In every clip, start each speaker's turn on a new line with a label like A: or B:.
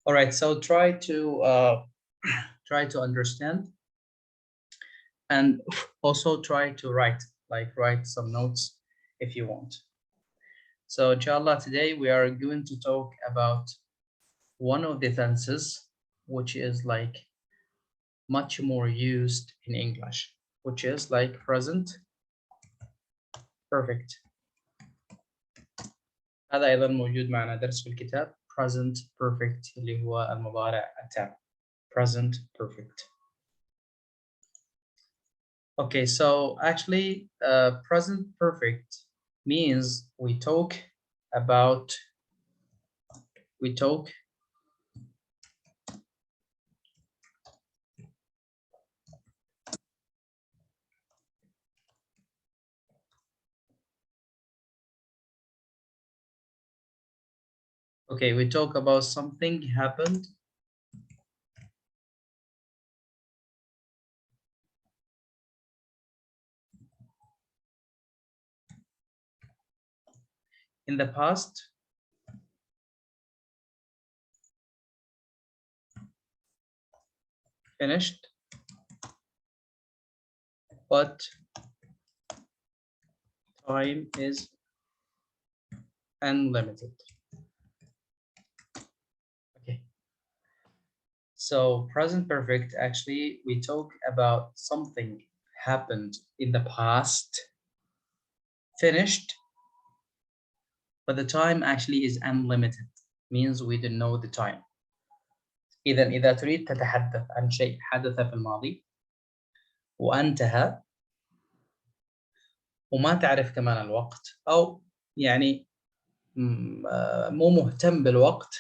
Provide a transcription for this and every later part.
A: All right, so try to understand, and also try to write some notes if you want. So inshallah, today we are going to talk about one of the tenses which is like much more used in English, which is like present perfect. هذا أيضا موجود معنا درس في الكتاب present perfect اللي هو المضارع التام. Present perfect. Okay, so actually present perfect means we talk about something happened in the past, finished, but time is unlimited. Okay, so present perfect, actually we talk about something happened in the past, finished, but the time actually is unlimited, means we don't know the time. إذا تريد تتحدث عن شيء حدث في الماضي وانتهى وما تعرف كمان الوقت، أو يعني مو مهتم بالوقت،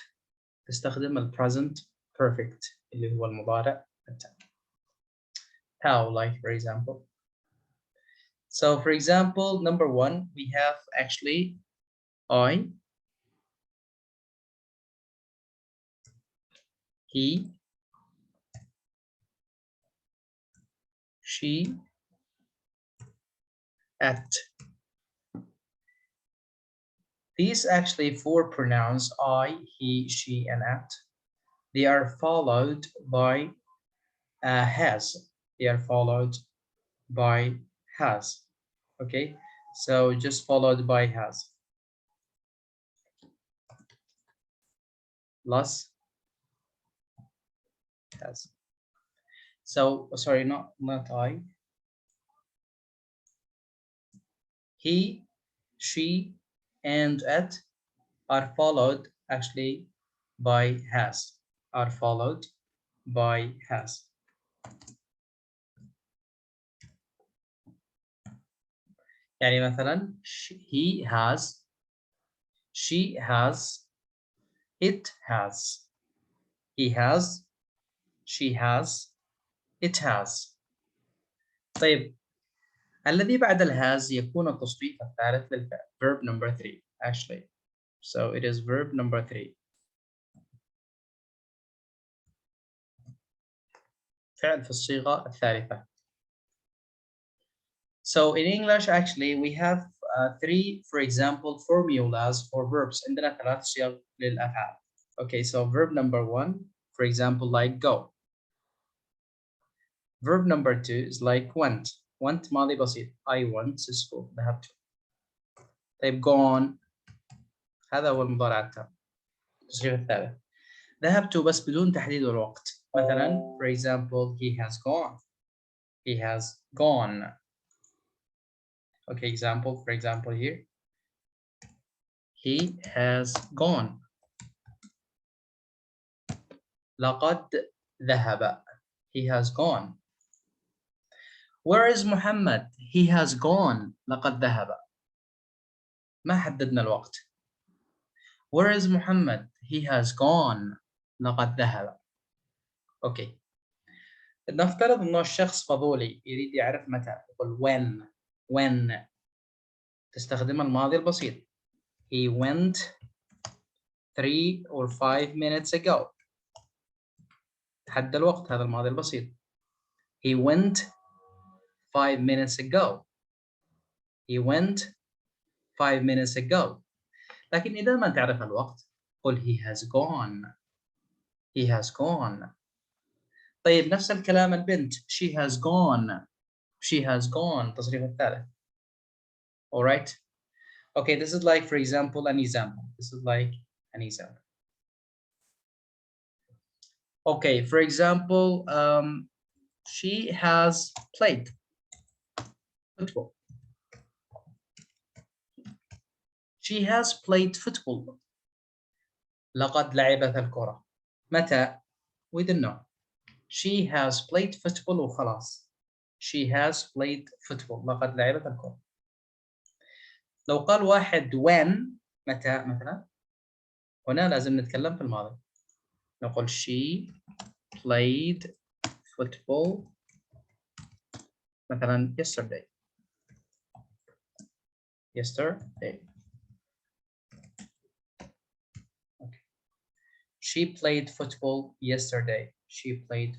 A: تستخدم ال present perfect اللي هو المضارع التام. How, like for example. So for example, number one, we have actually I, he, she, at. These actually four pronouns, I, he, she, and at, they are followed by has. They are followed by has. Okay, so just followed by has. Plus has. So sorry, not I. He, she, and at are followed actually by has. Are followed by has. يعني مثلا he has, she has, it has, he has, she has, it has. طيب الذي بعد الهاز يكون التصريف الثالث للفعل. Verb number 3 actually. So it is verb number 3. فعل في الصيغة الثالثة. So in English actually we have three, for example, formulas for verbs. عندنا 3 صيغ للأفعال. Okay, so verb number 1, for example, like go. Verb number 2 is like went. Went ماضي بسيط. I went to school. ذهبت. طيب gone. هذا هو المضارع التام. التصريف الثالث. ذهبت بس بدون تحديد الوقت. مثلا for example, he has gone. He has gone. Okay, example, for example here. He has gone. لقد ذهب. He has gone. Where is Muhammad? He has gone. لقد ذهب. ما حددنا الوقت. Where is Muhammad? He has gone. لقد ذهب. Okay. نفترض انه الشخص فضولي يريد يعرف متى، يقول when تستخدم الماضي البسيط. He went 3 or 5 minutes ago. تحدى الوقت، هذا الماضي البسيط. He went 5 minutes ago. He went 5 minutes ago. لكن إذا ما تعرف الوقت قل he has gone. he has gone. طيب نفس الكلام البنت she has gone. She has gone التصريف الثالث. Alright. Okay, this is like, for example, an example. This is like an example. Okay, for example, she has played football. She has played football. لقد لعبت الكرة. متى؟ We don't know. She has played football وخلاص. She has played football. لقد لعبت الكرة. لو قال واحد when متى مثلا، هنا لازم نتكلم في الماضي. نقول she played football مثلا yesterday. Yesterday. Okay. She played football yesterday. She played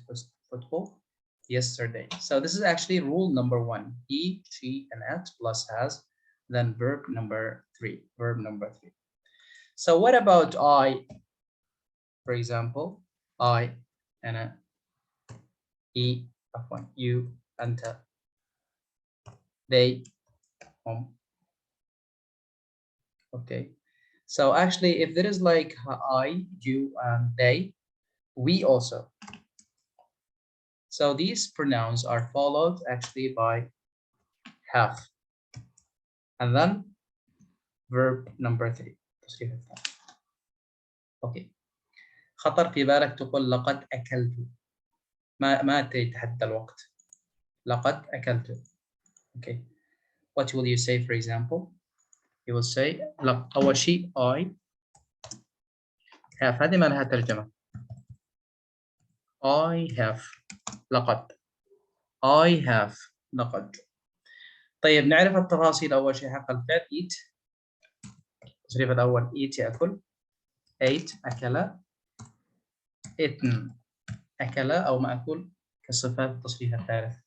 A: football yesterday. So this is actually rule number 1. He, she, and it plus has, then verb number 3. Verb number 3. So what about I? For example, I, أنا, he, you, أنت, they, هم. Okay. So actually, if there is like I, you, and they, we also. So these pronouns are followed actually by have. And then verb number 3. Okay. خطر في بالك تقول لقد أكلت. ما تحدد الوقت. لقد أكلت. Okay. What will you say, for example? You will say أول شيء I have. هذه ما لها ترجمة. I have. لقد. I have. لقد. طيب نعرف التفاصيل. أول شيء حق الفعل eat. التصريف الأول eat يأكل. ate أكل. eaten أكل أو مأكول كصفات التصريف الثالث.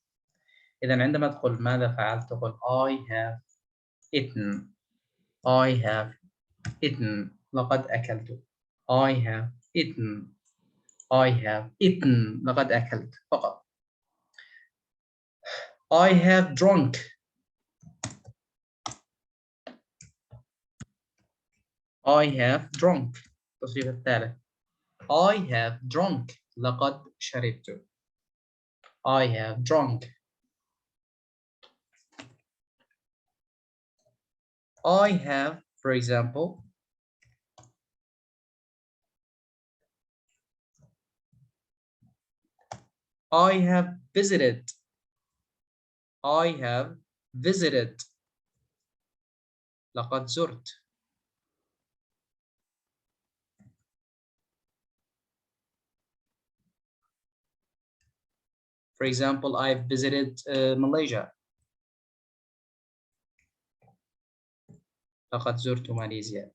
A: إذا عندما تقول ماذا فعلت تقول I have eaten. I have eaten. لقد أكلت. I have eaten. I have eaten. لقد أكلت فقط. I have drunk. I have drunk. التصريف الثالث. I have drunk. لقد شربت. I have drunk. I have, for example, I have visited. I have visited. لقد زرت. For example, I've visited Malaysia. لقد زرت ماليزيا.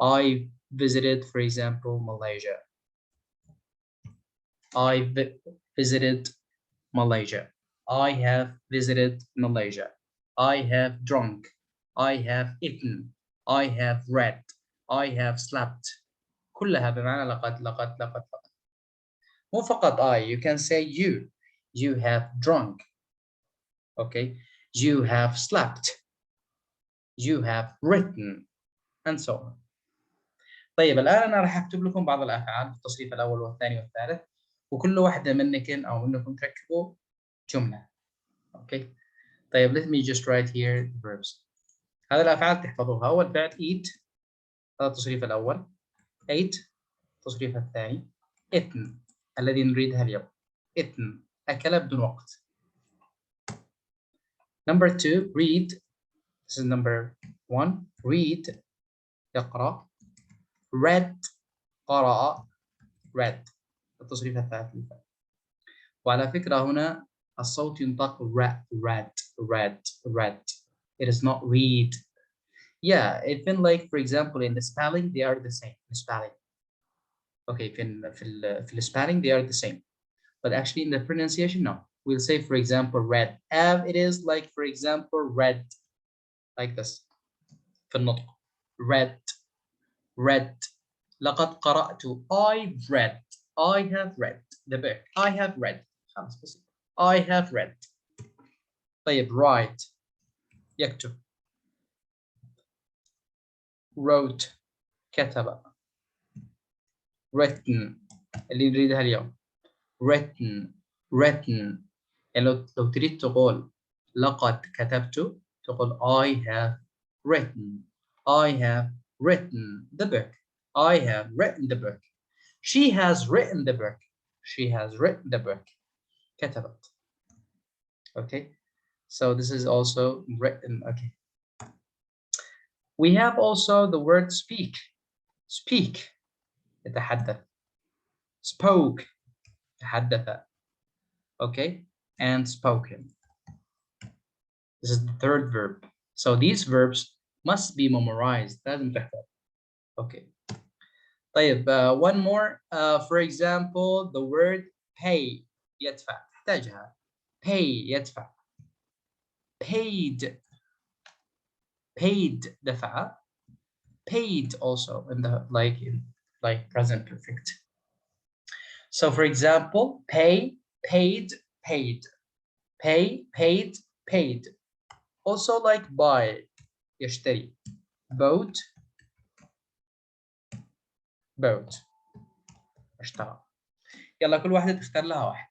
A: I visited, for example, Malaysia. I visited Malaysia. I have visited Malaysia. I have drunk. I have eaten. I have read. I have slept. كلها بمعنى لقد لقد لقد لقد. مو فقط I. You can say you. You have drunk. Okay. You have slept. You have written. And so on. طيب الآن أنا راح أكتب لكم بعض الأفعال في التصريف الأول والثاني والثالث، وكل واحدة منكم أو منكم تركبوا جملة. أوكي. طيب let me just write here the verbs. هذه الأفعال تحفظوها. أول فعل eat، هذا التصريف الأول. ate التصريف الثاني. eaten الذي نريدها اليوم. eaten أكل بدون وقت. Number 2 read. This is number 1. read يقرأ. read قرأ. read التصريف الثالث. وعلى فكرة هنا الصوت ينطق read. It is not read. Yeah, even like for example in the spelling they are the same. The spelling. Okay, في the spelling they are the same. But actually in the pronunciation, no. We'll say for example read. It is like for example read. Like this. في النطق. Read. لقد قرأت. I've read. I have read the book. I have read. خلاص بسيط. I have read. طيب write يكتب. wrote كتب. written اللي نريدها اليوم. written لو تريد تقول لقد كتبت تقول I have written. I have written the book. I have written the book. She has written the book. She has written the book. كتبت. Okay. So this is also written. Okay. We have also the word speak. Speak. يتحدث. Spoke. تحدث. Okay. And spoken. This is the third verb. So these verbs must be memorized. لازم تحفظ. Okay. طيب one more. For example, the word pay. يدفع. تحتاجها. Pay يدفع. Paid. Paid دفع. Paid also in the like present perfect. So for example, pay, paid, paid. Pay, paid, paid. Also like buy. يشتري. Bought. Bought. اشترى. يلا كل واحدة تختار لها واحد.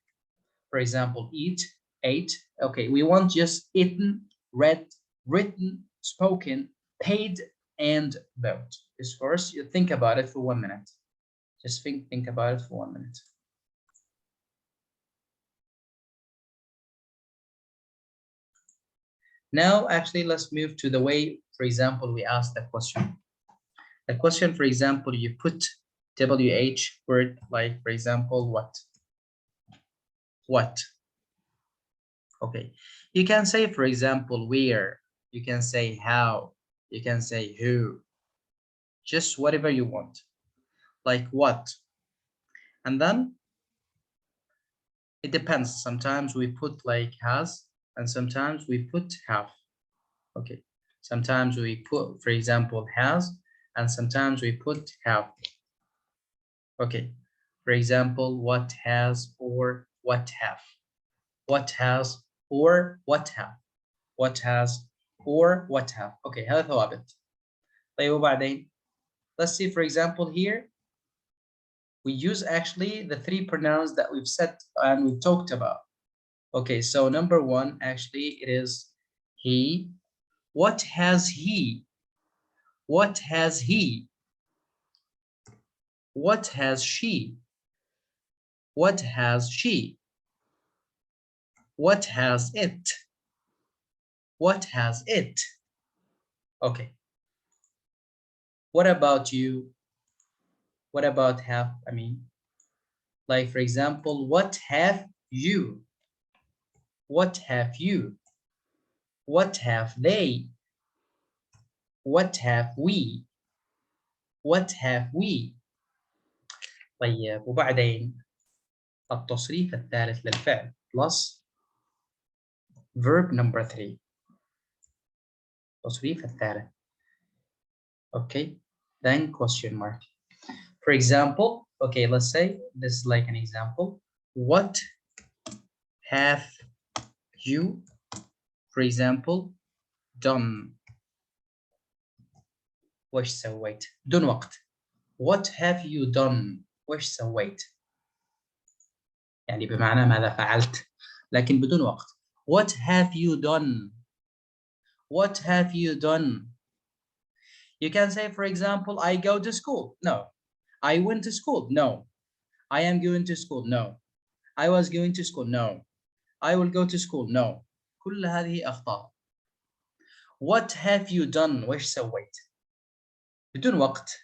A: For example, eat, ate. Okay, we want just eaten, read, written, spoken, paid, and bought. This first, you think about it for 1 minute. Just think about it for 1 minute. Now, actually, let's move to the way, for example, we ask the question. The question, for example, you put WH word, like, for example, what? What? Okay. You can say, for example, where. You can say how. You can say who. Just whatever you want. Like what? And then it depends. Sometimes we put like has, and sometimes we put have. Okay. Sometimes we put, for example, has, and sometimes we put have. Okay. For example, what has or what have. What has or what have. What has or what have. Okay, هذا ثوابت. طيب وبعدين, let's see, for example, here we use actually the 3 pronouns that we've said and we talked about. Okay, so number 1, actually, it is he. What has he? What has he? What has she? What has she? What has it? What has it? Okay. What about you? What about have? I mean, like, for example, what have you? What have you? What have they? What have we? What have we? طيب وبعدين التصريف الثالث للفعل plus verb number 3. التصريف الثالث. Okay, then question mark. For example, okay, let's say this is like an example. What have you, for example, done? وش سويت؟ بدون وقت. What have you done? وش سويت؟ يعني بمعنى ماذا فعلت، لكن بدون وقت. What have you done? What have you done? You can say, for example, I go to school. No. I went to school. No. I am going to school. No. I was going to school. No. I will go to school. No. كل هذه أخطاء. What have you done? وش سويت؟ بدون وقت.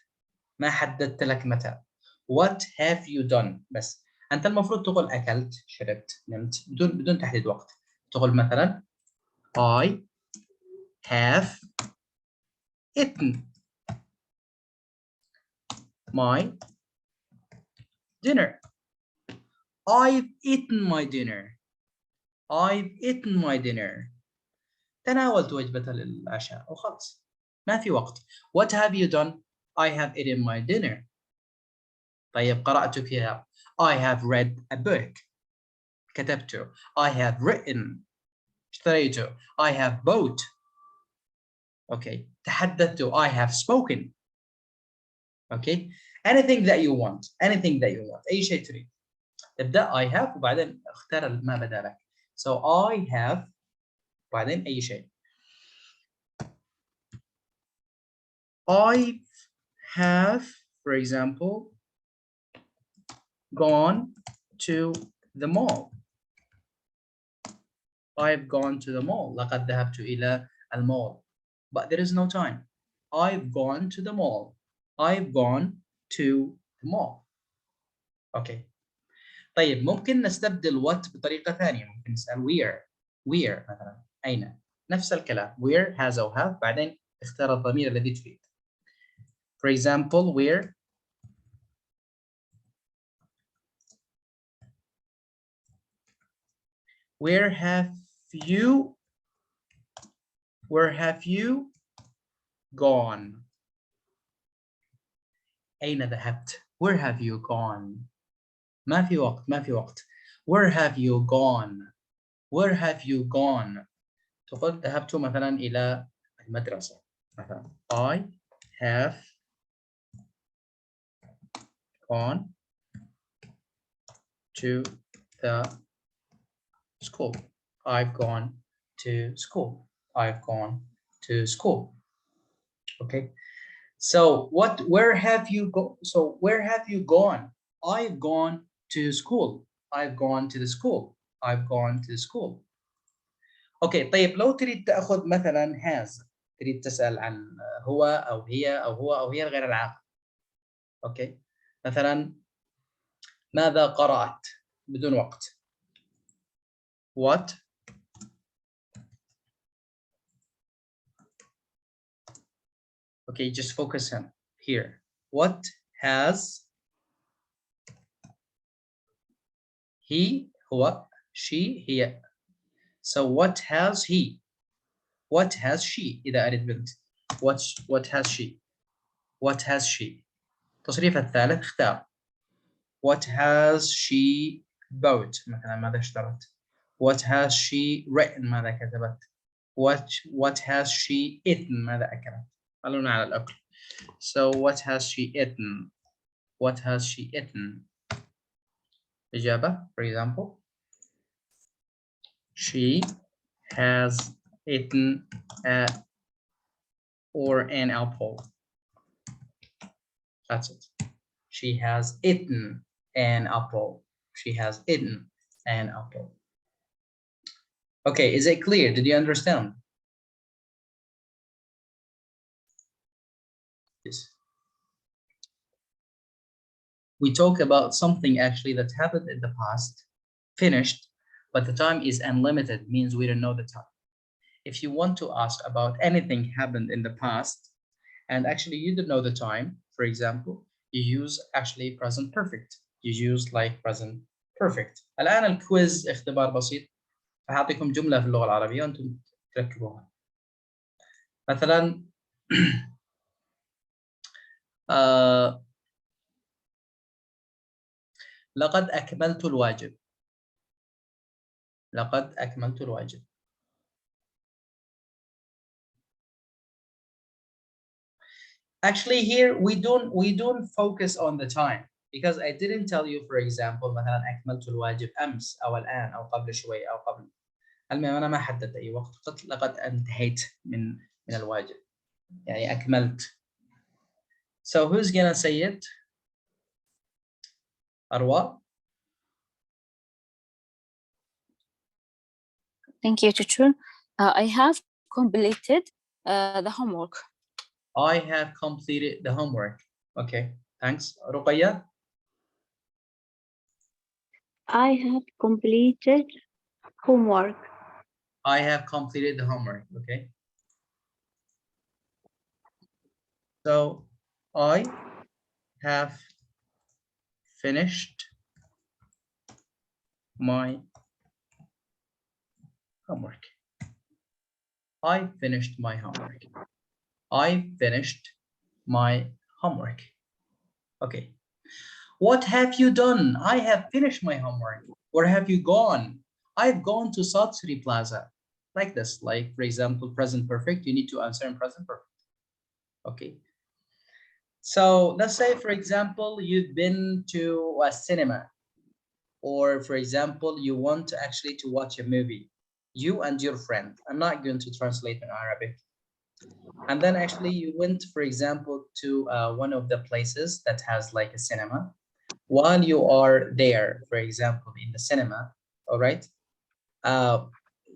A: ما حددت لك متى. What have you done؟ بس أنت المفروض تقول أكلت، شربت، نمت بدون تحديد وقت. تقول مثلا I have eaten my dinner. I've eaten my dinner. I've eaten my dinner. تناولت وجبة العشاء وخلص. ما في وقت. What have you done? I have eaten my dinner. طيب قرأت كتاب. I have read a book. كتبته. I have written. اشتريته. I have bought. Okay. تحدثت. I have spoken. Okay. Anything that you want. Anything that you want. أي شيء تريد. تبدأ I have وبعدين اختار ما بدا لك. So I have وبعدين أي شيء. I have, for example, gone to the mall. I've gone to the mall. لقد ذهبت إلى المول. But there is no time. I've gone to the mall. I've gone to the mall. Okay. طيب ممكن نستبدل what بطريقة ثانية. ممكن نسأل where مثلا أين. نفس الكلام. where has أو have بعدين اختار الضمير الذي تريد. For example, where have you gone? أين ذهبت? Where have you gone? ما في وقت. Where have you gone? Where have you gone? تقول ذهبت مثلا إلى المدرسة. مثلا I have gone to the school. I've gone to school. I've gone to school. Okay. So where have you go? So where have you gone? I've gone to school. I've gone to the school. I've gone to the school. اوكي طيب لو تريد تاخذ مثلا has تريد تسال عن هو او هي او هو او هي الغير العاقل. اوكي مثلا ماذا قرأت بدون وقت. What okay just focus on here. What has he هو she هي. So what has he? What has she إذا أردت بنت. What has she? What has she? التصريف الثالث اختار. What has she bought مثلا ماذا اشترت. What has she written ماذا كتبت. What has she eaten ماذا أكلت. خلونا على الأكل. So what has she eaten? What has she eaten? إجابة for example she has eaten a or an apple. That's it. She has eaten an apple. She has eaten an apple. Okay, is it clear? Did you understand? Yes. We talk about something actually that happened in the past, finished, but the time is unlimited, means we don't know the time. If you want to ask about anything happened in the past, and actually you don't know the time, for example, you use actually present perfect. You use like present perfect. الآن الكويز اختبار بسيط. هعطيكم جملة في اللغة العربية وأنتم تركبوها. مثلا لقد أكملت الواجب. لقد أكملت الواجب. Actually here we don't focus on the time because I didn't tell you for example مثلا أكملت الواجب أمس أو الآن أو قبل شوي أو قبل. المهم أنا ما حددت أي وقت، قلت لقد انتهيت من الواجب يعني أكملت. So who's gonna say it? أروى.
B: Thank you, teacher. I have completed the homework.
A: I have completed the homework. Okay, thanks. رقية.
C: I have completed homework.
A: I have completed the homework. Okay. So I have finished my homework. I finished my homework. I finished my homework. Okay. What have you done? I have finished my homework. Where have you gone? I've gone to South City Plaza. Like this, like for example, present perfect, you need to answer in present perfect. Okay. So let's say, for example, you've been to a cinema, or for example, you want actually to watch a movie, you and your friend. I'm not going to translate in Arabic. And then actually you went, for example, to one of the places that has like a cinema. While you are there, for example, in the cinema, all right, uh,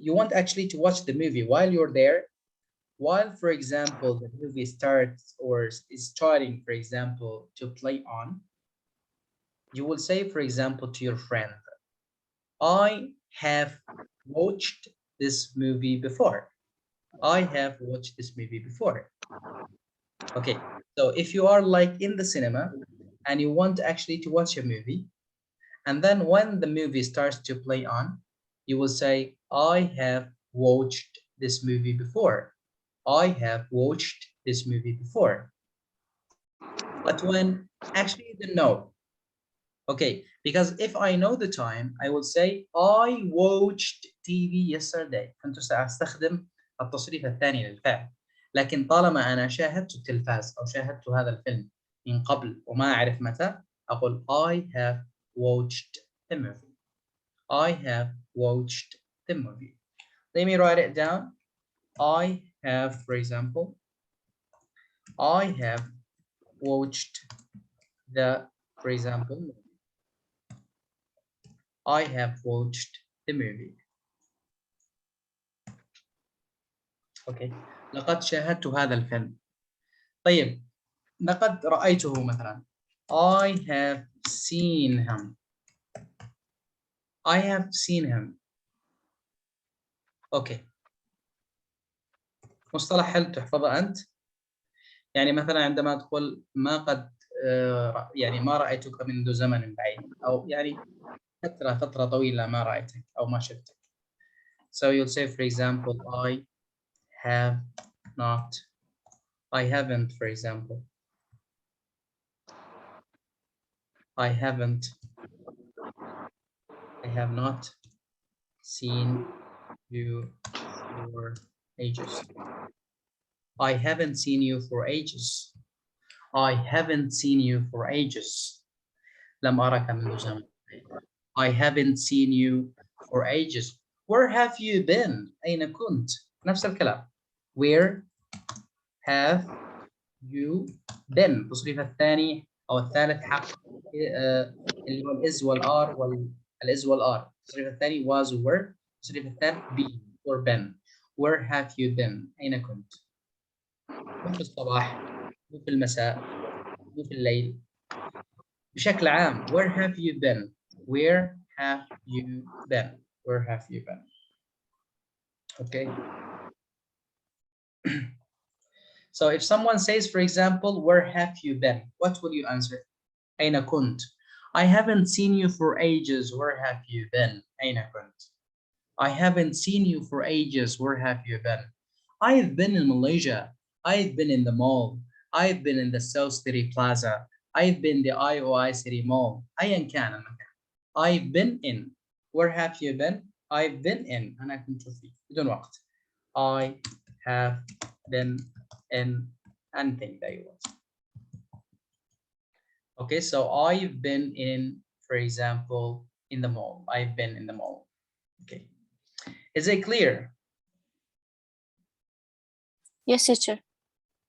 A: you want actually to watch the movie while you're there. While, for example, the movie starts or is starting, for example, to play on, you will say, for example, to your friend, I have watched this movie before. I have watched this movie before. Okay, so if you are like in the cinema and you want actually to watch a movie, and then when the movie starts to play on, you will say, I have watched this movie before. I have watched this movie before. But when actually you don't know, okay, because if I know the time, I will say I watched TV yesterday. كنت سأستخدم التصريف الثاني للفعل. لكن طالما أنا شاهدت التلفاز أو شاهدت هذا الفيلم من قبل وما أعرف متى، أقول I have watched the movie. I have watched the movie. Let me write it down. I have, for example, I have watched the, for example, I have watched the movie. Okay. لقد شاهدت هذا الفيلم. طيب، لقد رأيته مثلا. I have seen him. I have seen him. Okay. مصطلح حلو تحفظه أنت. يعني مثلا عندما تقول ما قد يعني ما رأيتك منذ زمن بعيد، أو يعني فترة طويلة ما رأيتك أو ما شفتك. So you'll say, for example, I have not. I haven't, for example. I haven't. I have not seen you for ages. I haven't seen you for ages. I haven't seen you for ages. لم أرك منذ زمن. I haven't seen you for ages. Where have you been? أين كنت؟ نفس الكلام. Where have you been؟ التصريف الثاني أو الثالث حق اللي هو الإز والآر والإز والآر. التصريف الثاني was were. التصريف الثالث be or been. Where have you been؟ أين كنت؟ مو في الصباح، مو في المساء، مو في الليل. بشكل عام. Where have you been? Where have you been? Where have you been? Okay. So if someone says, for example, where have you been? What will you answer? أين كنت? I haven't seen you for ages. Where have you been? أين كنت? I haven't seen you for ages. Where have you been? I've been in Malaysia. I've been in the mall. I've been in the South City Plaza. I've been the IOI City Mall. أيا كان المكان. I've been in. Where have you been? I've been in. أنا كنت فيه بدون وقت. I have been in anything that you want. Okay, so I've been in, for example, in the mall. I've been in the mall. Okay. Is it clear?
B: Yes, teacher.